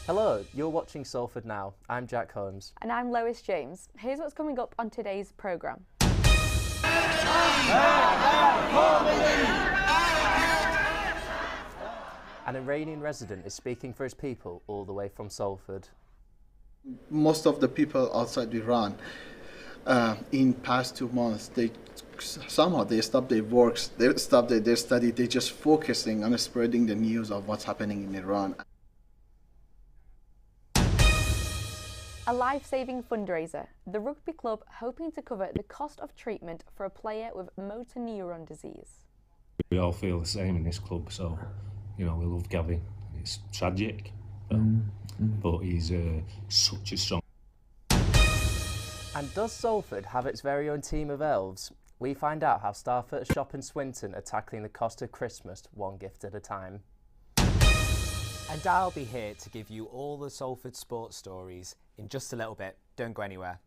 Hello, you're watching Salford Now. I'm Jack Holmes. And I'm Lois James. Here's what's coming up on today's programme. An Iranian resident is speaking for his people all the way from Salford. Most of the people outside Iran, in past 2 months, they stopped their works, they stopped their study. They're just focusing on spreading the news of what's happening in Iran. A life-saving fundraiser. The rugby club hoping to cover the cost of treatment for a player with motor neuron disease. We all feel the same in this club, so we love Gavin. It's tragic, but he's such a strong. And does Salford have its very own team of elves? We find out how staff at a shop in Swinton are tackling the cost of Christmas one gift at a time. And I'll be here to give you all the Salford sports stories in just a little bit. Don't go anywhere.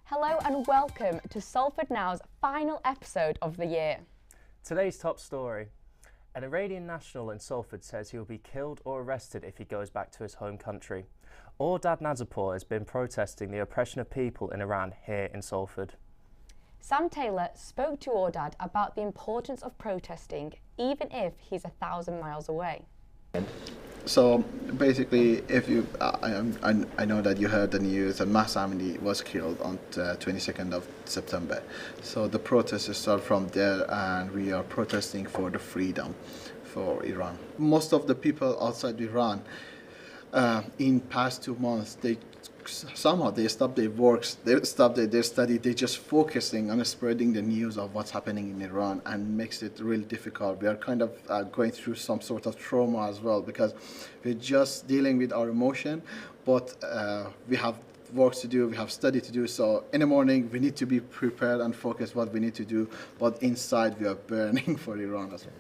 Hello and welcome to Salford Now's final episode of the year. Today's top story. An Iranian national in Salford says he will be killed or arrested if he goes back to his home country. Ordad Nazarpour has been protesting the oppression of people in Iran here in Salford. Sam Taylor spoke to Ordad about the importance of protesting, even if he's 1,000 miles away. So basically, if you, I know that you heard the news that Mahsa Amini was killed on 22nd of September. So the protests start from there, and we are protesting for the freedom for Iran. Most of the people outside Iran, in past 2 months, they stopped their works, they stopped their study. They're just focusing on spreading the news of what's happening in Iran, and makes it really difficult. We are kind of going through some sort of trauma as well, because we're just dealing with our emotion, but we have work to do, we have study to do. So in the morning we need to be prepared and focus what we need to do, but inside we are burning for Iran as well.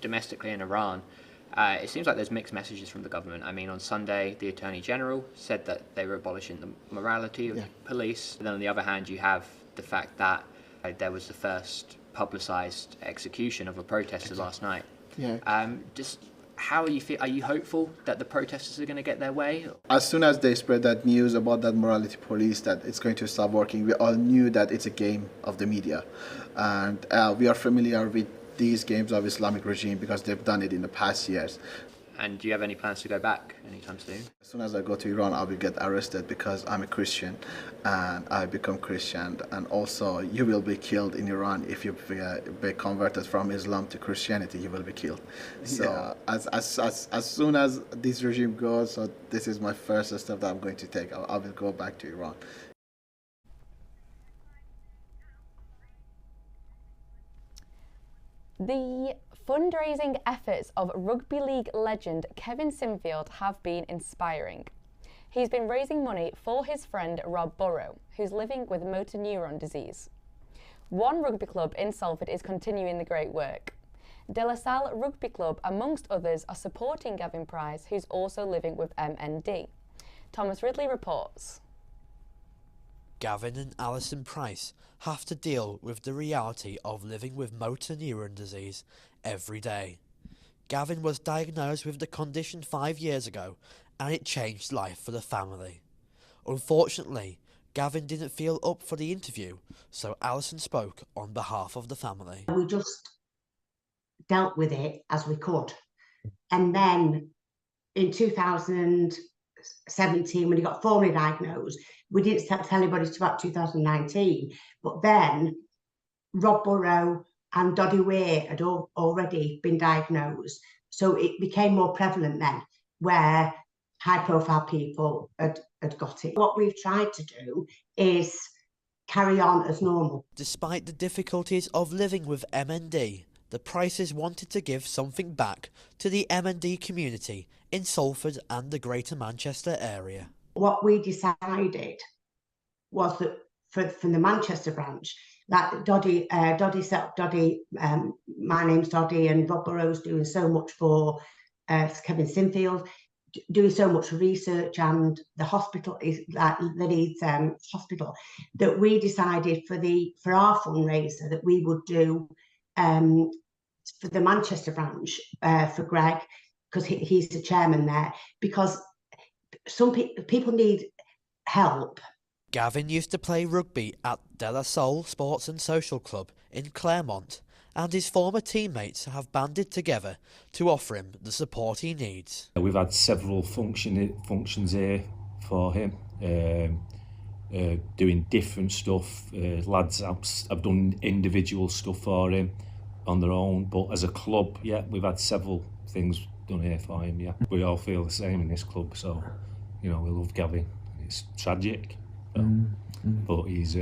Domestically in Iran, it seems like there's mixed messages from the government. I mean, on Sunday, the Attorney General said that they were abolishing the morality of police. And then on the other hand, you have the fact that there was the first publicised execution of a protester last night. Just how are you feel? Are you hopeful that the protesters are going to get their way? As soon as they spread that news about that morality police, that it's going to stop working, we all knew that it's a game of the media. And we are familiar with these games of Islamic regime because they've done it in the past years. And do you have any plans to go back anytime soon? As soon as I go to Iran, I will get arrested because I'm a Christian, and I become Christian. And also, you will be killed in Iran if you be converted from Islam to Christianity. You will be killed. So as soon as this regime goes, so this is my first step that I'm going to take. I will go back to Iran. The fundraising efforts of rugby league legend Kevin Sinfield have been inspiring. He's been raising money for his friend Rob Burrow, who's living with motor neuron disease. One rugby club in Salford is continuing the great work. De La Salle Rugby Club, amongst others, are supporting Gavin Price, who's also living with MND. Thomas Ridley reports. Gavin and Alison Price have to deal with the reality of living with motor neuron disease every day. Gavin was diagnosed with the condition 5 years ago, and it changed life for the family. Unfortunately, Gavin didn't feel up for the interview, so Alison spoke on behalf of the family. We just dealt with it as we could. And then in 2017, when he got formally diagnosed, we didn't tell anybody till about 2019. But then Rob Burrow and Doddy Weir had already been diagnosed. So it became more prevalent then, where high-profile people had got it. What we've tried to do is carry on as normal. Despite the difficulties of living with MND, the Prices wanted to give something back to the MND community in Salford and the Greater Manchester area. What we decided was that from the Manchester branch, Like Doddy, my name's Doddy, and Rob Burrows doing so much for Kevin Sinfield, doing so much research, and the hospital is like the Leeds hospital, that we decided for our fundraiser that we would do for the Manchester branch for Greg, because he's the chairman there, because some people need help. Gavin used to play rugby at De La Salle Sports and Social Club in Claremont, and his former teammates have banded together to offer him the support he needs. We've had several functions here for him, doing different stuff. Lads have done individual stuff for him on their own, but as a club, yeah, we've had several things done here for him, yeah. We all feel the same in this club, so, you know, we love Gavin. It's tragic, but he's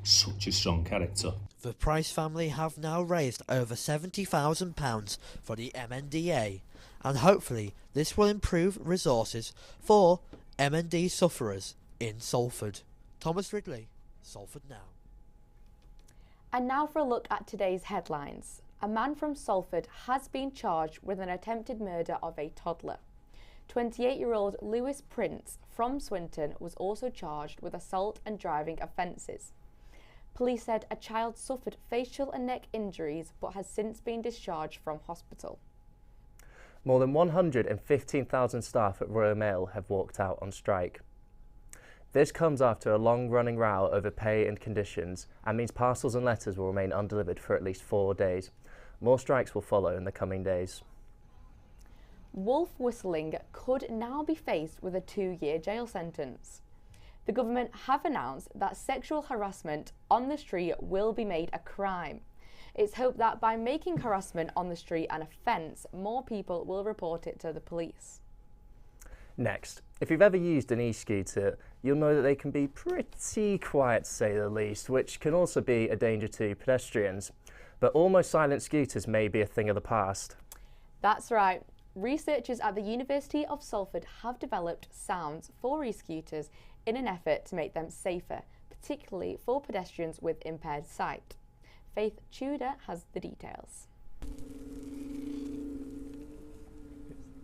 such a strong character. The Price family have now raised over £70,000 for the MNDA, and hopefully this will improve resources for MND sufferers in Salford. Thomas Ridley, Salford Now. And now for a look at today's headlines. A man from Salford has been charged with an attempted murder of a toddler. 28-year-old Lewis Prince from Swinton was also charged with assault and driving offences. Police said a child suffered facial and neck injuries but has since been discharged from hospital. More than 115,000 staff at Royal Mail have walked out on strike. This comes after a long-running row over pay and conditions, and means parcels and letters will remain undelivered for at least 4 days. More strikes will follow in the coming days. Wolf whistling could now be faced with a 2-year jail sentence. The government have announced that sexual harassment on the street will be made a crime. It's hoped that by making harassment on the street an offence, more people will report it to the police. Next, if you've ever used an e-scooter, you'll know that they can be pretty quiet, to say the least, which can also be a danger to pedestrians. But almost silent scooters may be a thing of the past. That's right. Researchers at the University of Salford have developed sounds for e-scooters in an effort to make them safer, particularly for pedestrians with impaired sight. Faith Tudor has the details.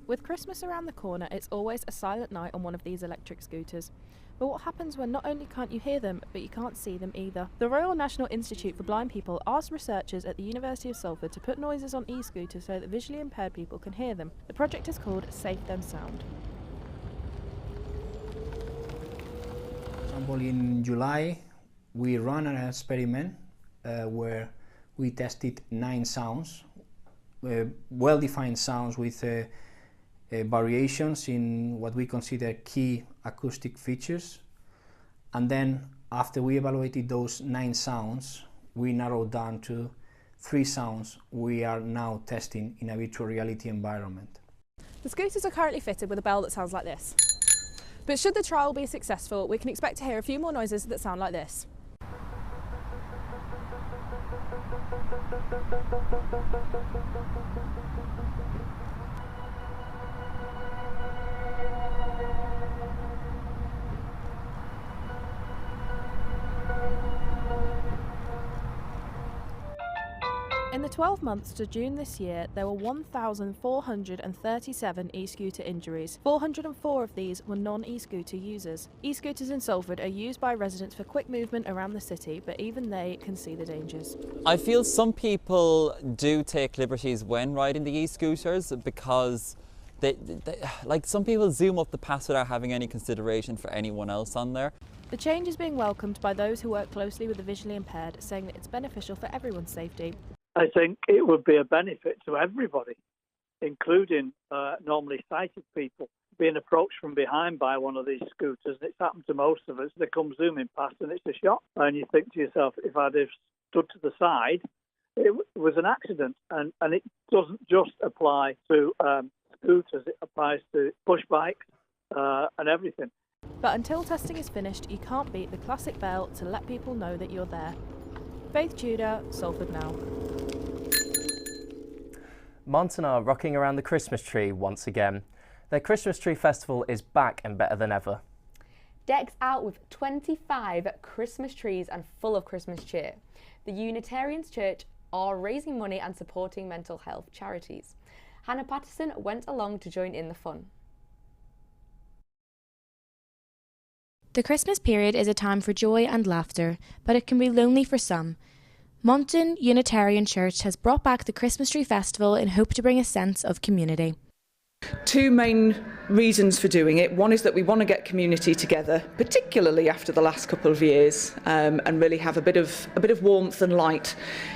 With Christmas around the corner, it's always a silent night on one of these electric scooters. But what happens when not only can't you hear them, but you can't see them either? The Royal National Institute for Blind People asked researchers at the University of Salford to put noises on e-scooters so that visually impaired people can hear them. The project is called Safe Them Sound. For example, in July, we ran an experiment where we tested 9 sounds, well-defined sounds with variations in what we consider key acoustic features, and then after we evaluated those 9 sounds, we narrowed down to 3 sounds we are now testing in a virtual reality environment. The scooters are currently fitted with a bell that sounds like this. But should the trial be successful, we can expect to hear a few more noises that sound like this. In the 12 months to June this year, there were 1,437 e-scooter injuries. 404 of these were non-e-scooter users. E-scooters in Salford are used by residents for quick movement around the city, but even they can see the dangers. I feel some people do take liberties when riding the e-scooters because like some people zoom up the pass without having any consideration for anyone else on there. The change is being welcomed by those who work closely with the visually impaired, saying that it's beneficial for everyone's safety. I think it would be a benefit to everybody, including normally sighted people. Being approached from behind by one of these scooters, it's happened to most of us, they come zooming past and it's a shock. And you think to yourself, if I'd have stood to the side, it was an accident. And it doesn't just apply to scooters, it applies to push bikes and everything. But until testing is finished, you can't beat the classic bell to let people know that you're there. Faith Tudor, Salford Now. Monton are rocking around the Christmas tree once again. Their Christmas tree festival is back and better than ever. Decked out with 25 Christmas trees and full of Christmas cheer, the Unitarians Church are raising money and supporting mental health charities. Hannah Patterson went along to join in the fun. The Christmas period is a time for joy and laughter, but it can be lonely for some. Monton Unitarian Church has brought back the Christmas Tree Festival in hope to bring a sense of community. Two main reasons for doing it. One is that we want to get community together, particularly after the last couple of years, and really have a bit of warmth and light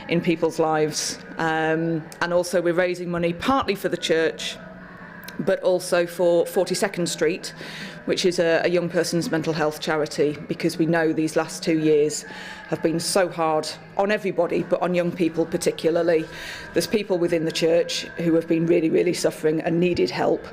in people's lives. And also we're raising money partly for the church, but also for 42nd Street, which is a young person's mental health charity, because we know these last 2 years have been so hard on everybody, but on young people particularly. There's people within the church who have been really, really suffering and needed help,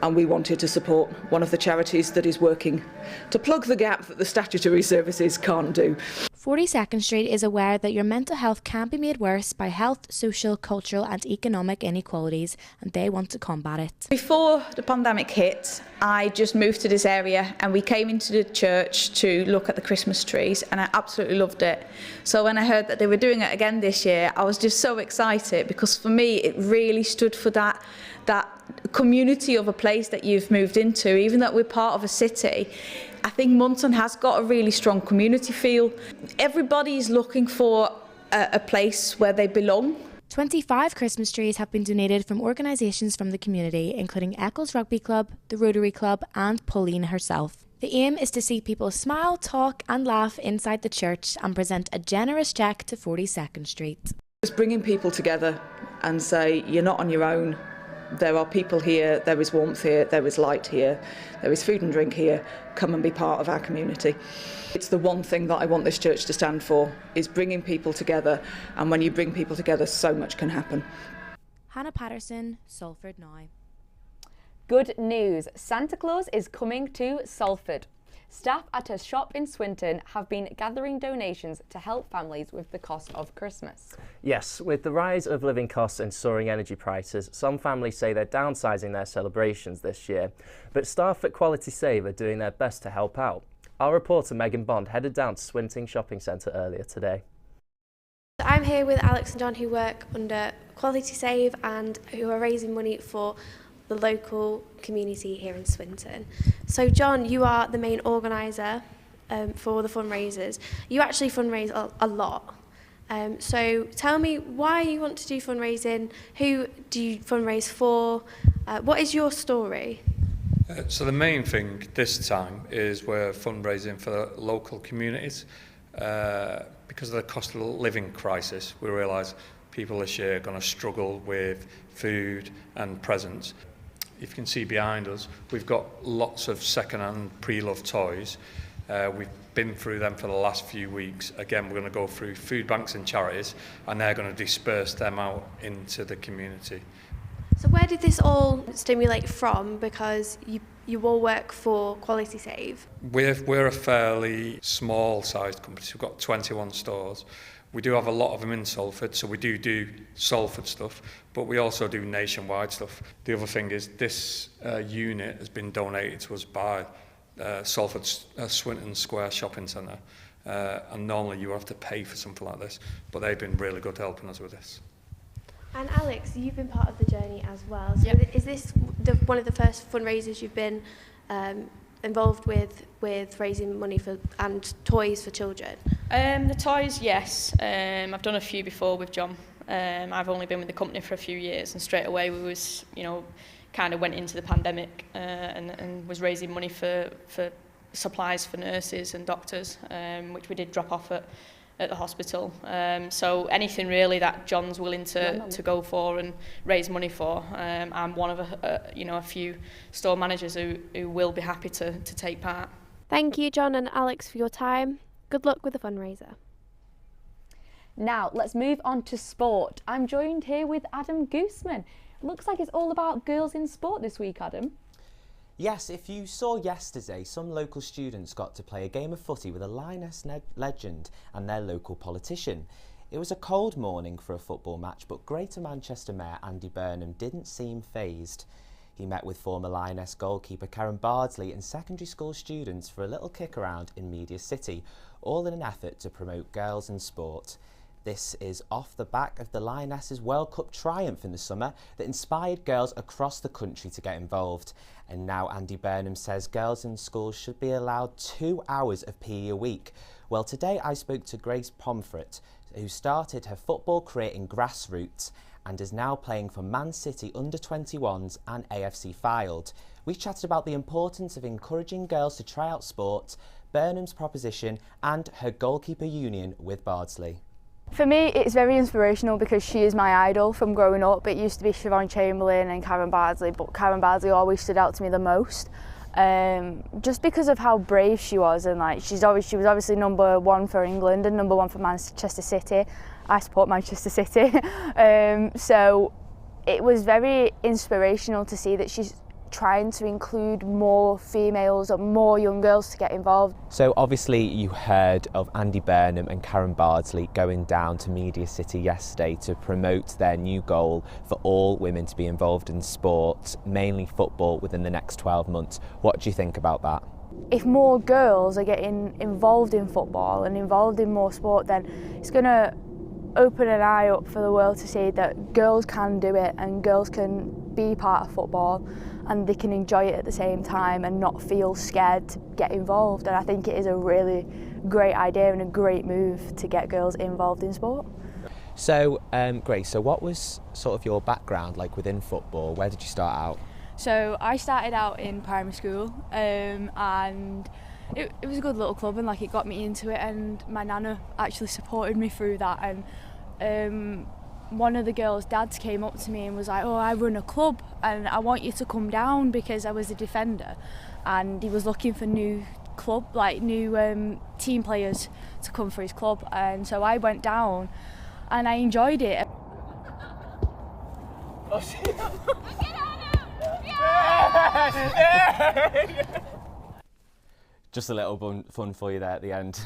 and we wanted to support one of the charities that is working to plug the gap that the statutory services can't do. 42nd Street is aware that your mental health can be made worse by health, social, cultural and economic inequalities, and they want to combat it. Before the pandemic hit, I just moved to this area and we came into the church to look at the Christmas trees, and I absolutely loved it. So when I heard that they were doing it again this year, I was just so excited, because for me it really stood for that community of a place that you've moved into. Even though we're part of a city, I think Monton has got a really strong community feel. Everybody is looking for a place where they belong. 25 Christmas trees have been donated from organisations from the community, including Eccles Rugby Club, the Rotary Club and Pauline herself. The aim is to see people smile, talk and laugh inside the church and present a generous cheque to 42nd Street. Just bringing people together and say, you're not on your own. There are people here, there is warmth here, there is light here, there is food and drink here. Come and be part of our community. It's the one thing that I want this church to stand for, is bringing people together, and when you bring people together, so much can happen. Hannah Patterson, Salford Now. Good news, Santa Claus is coming to Salford. Staff at a shop in Swinton have been gathering donations to help families with the cost of Christmas. Yes, with the rise of living costs and soaring energy prices, some families say they're downsizing their celebrations this year, but staff at Quality Save are doing their best to help out. Our reporter Megan Bond headed down to Swinton Shopping Centre earlier today. I'm here with Alex and John, who work under Quality Save and who are raising money for the local community here in Swinton. So John, you are the main organiser for the fundraisers. You actually fundraise a lot. So tell me why you want to do fundraising, who do you fundraise for, what is your story? So the main thing this time is we're fundraising for the local communities. Because of the cost of living crisis, we realise people this year are going to struggle with food and presents. If you can see behind us, we've got lots of second-hand pre-loved toys. We've been through them for the last few weeks. Again, we're going to go through food banks and charities, and they're going to disperse them out into the community. So where did this all stimulate from? Because you all work for Quality Save. We're a fairly small-sized company, so we've got 21 stores. We do have a lot of them in Salford, so we do Salford stuff, but we also do nationwide stuff. The other thing is this unit has been donated to us by Salford Swinton Square Shopping Centre, and normally you have to pay for something like this, but they've been really good helping us with this. And Alex, you've been part of the journey as well. So is this one of the first fundraisers you've been involved with raising money for and toys for children? The toys, yes. I've done a few before with John. I've only been with the company for a few years, and straight away we was, kind of went into the pandemic and was raising money for supplies for nurses and doctors, which we did drop off at the hospital. So anything really that John's willing to go for and raise money for, I'm one of a few store managers who will be happy to take part. Thank you, John and Alex, for your time. Good luck with the fundraiser. Now let's move on to sport. I'm joined here with Adam Gooseman. Looks like it's all about girls in sport this week, Adam. Yes, if you saw yesterday, some local students got to play a game of footy with a Lioness legend and their local politician. It was a cold morning for a football match, but Greater Manchester Mayor Andy Burnham didn't seem fazed. He met with former Lioness goalkeeper Karen Bardsley and secondary school students for a little kick around in Media City, all in an effort to promote girls in sport. This is off the back of the Lionesses' World Cup triumph in the summer that inspired girls across the country to get involved. And now Andy Burnham says girls in schools should be allowed 2 hours of PE a week. Well, today I spoke to Grace Pomfret, who started her football career in grassroots and is now playing for Man City under-21s and AFC Fylde. We chatted about the importance of encouraging girls to try out sport, Burnham's proposition and her goalkeeper union with Bardsley. For me, it's very inspirational because she is my idol from growing up. It used to be Siobhan Chamberlain and Karen Bardsley, but Karen Bardsley always stood out to me the most. Just because of how brave she was, and like she was obviously #1 for England and #1 for Manchester City. I support Manchester City, so it was very inspirational to see that she's trying to include more females or more young girls to get involved. So obviously you heard of Andy Burnham and Karen Bardsley going down to Media City yesterday to promote their new goal for all women to be involved in sport, mainly football, within the next 12 months. What do you think about that? If more girls are getting involved in football and involved in more sport, then it's going to open an eye up for the world to see that girls can do it and girls can be part of football and they can enjoy it at the same time and not feel scared to get involved. And I think it is a really great idea and a great move to get girls involved in sport. So, Grace, so what was sort of your background like within football? Where did you start out? So I started out in primary school and it was a good little club and like it got me into it, and my nana actually supported me through that. And one of the girls' dads came up to me and was like, "Oh, I run a club and I want you to come down," because I was a defender and he was looking for new team players to come for his club. And so I went down and I enjoyed it. Just a little fun for you there at the end.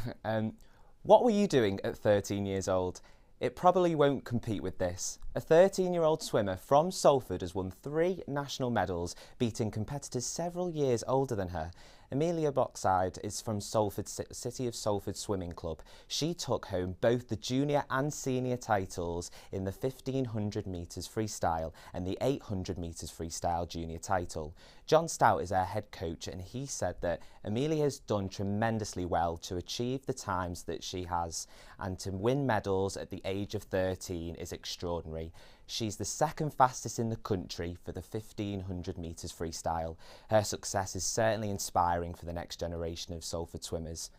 What were you doing at 13 years old? It probably won't compete with this. A 13-year-old swimmer from Salford has won 3 national medals, beating competitors several years older than her. Amelia Boxside is from Salford, City of Salford Swimming Club. She took home both the junior and senior titles in the 1500 metres freestyle and the 800 metres freestyle junior title. John Stout is our head coach, and he said that Amelia has done tremendously well to achieve the times that she has, and to win medals at the age of 13 is extraordinary. She's the second fastest in the country for the 1500 metres freestyle. Her success is certainly inspiring for the next generation of Salford swimmers.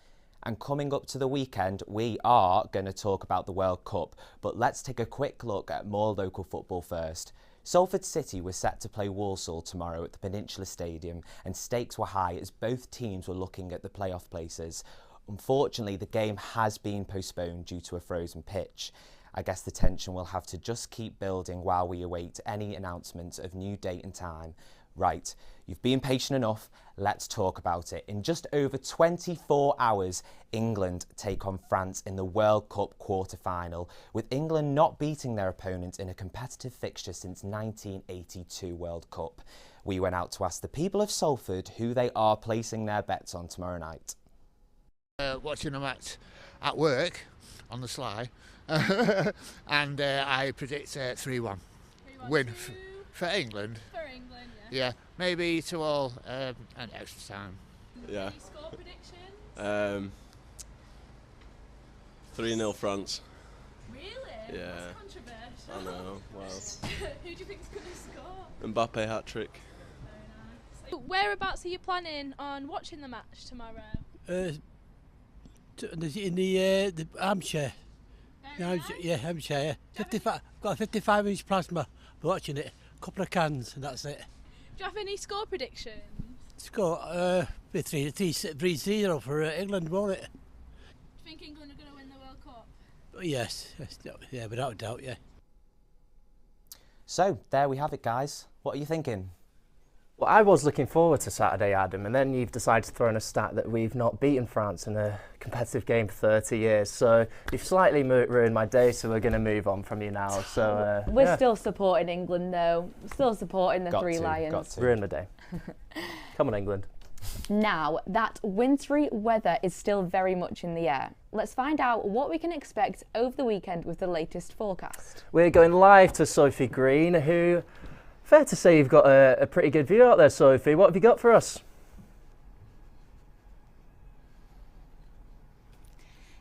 And coming up to the weekend, we are going to talk about the World Cup, but let's take a quick look at more local football first. Salford City were set to play Walsall tomorrow at the Peninsula Stadium, and stakes were high as both teams were looking at the playoff places. Unfortunately, the game has been postponed due to a frozen pitch. I guess the tension will have to just keep building while we await any announcements of new date and time. Right, you've been patient enough, let's talk about it. In just over 24 hours, England take on France in the World Cup quarter-final, with England not beating their opponent in a competitive fixture since 1982 World Cup. We went out to ask the people of Salford who they are placing their bets on tomorrow night. Watching a match at work on the sly, and I predict 3-1 win for England. For England, yeah. Maybe to all an extra time. Yeah. Any score predictions? 3-0 France. Really? Yeah. That's controversial. I know. Well. Who do you think's going to score? Mbappe hat-trick. Very nice. Whereabouts are you planning on watching the match tomorrow? In the armchair. Yeah, armchair. 55. Got a 55-inch plasma. We're watching it. A couple of cans, and that's it. Do you have any score predictions? Score 3-0 for England, won't it? Do you think England are going to win the World Cup? Yes, yeah, without a doubt, yeah. So, there we have it, guys. What are you thinking? Well, I was looking forward to Saturday, Adam, and then you've decided to throw in a stat that we've not beaten France in a competitive game for 30 years. So you've slightly ruined my day, so we're going to move on from you now. So We're still supporting England, though. Still supporting the Three Lions. Got to. Ruin my day. Come on, England. Now, that wintry weather is still very much in the air. Let's find out what we can expect over the weekend with the latest forecast. We're going live to Sophie Green, who, fair to say, you've got a pretty good view out there, Sophie. What have you got for us?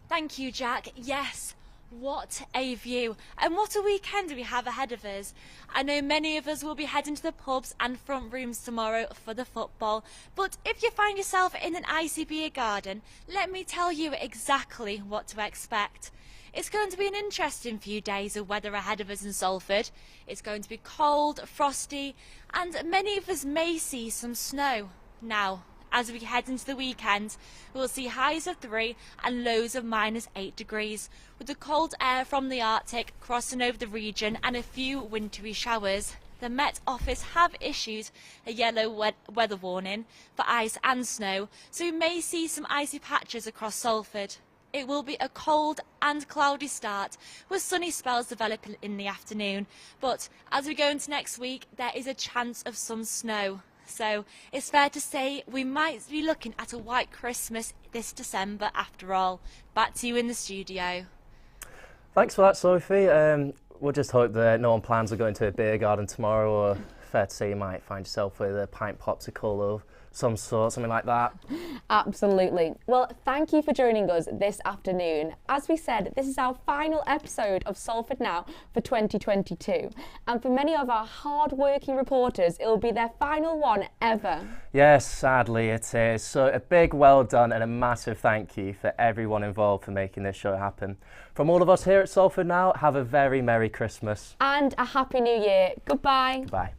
Thank you, Jack. Yes, what a view. And what a weekend we have ahead of us. I know many of us will be heading to the pubs and front rooms tomorrow for the football. But if you find yourself in an icy beer garden, let me tell you exactly what to expect. It's going to be an interesting few days of weather ahead of us in Salford. It's going to be cold, frosty, and many of us may see some snow. Now, as we head into the weekend, we'll see highs of 3 and lows of -8 degrees, with the cold air from the Arctic crossing over the region and a few wintry showers. The Met Office have issued a yellow weather warning for ice and snow, so we may see some icy patches across Salford. It will be a cold and cloudy start, with sunny spells developing in the afternoon, but as we go into next week, there is a chance of some snow. So it's fair to say we might be looking at a white Christmas this December after all. Back to you in the studio. Thanks for that, Sophie. We'll just hope that no one plans on going to a beer garden tomorrow, or fair to say you might find yourself with a pint popsicle or some sort, something like that. Absolutely. Well, thank you for joining us this afternoon. As we said, this is our final episode of Salford Now for 2022. And for many of our hard-working reporters, it will be their final one ever. Yes, sadly it is. So a big well done and a massive thank you for everyone involved for making this show happen. From all of us here at Salford Now, have a very Merry Christmas. And a Happy New Year. Goodbye. Goodbye.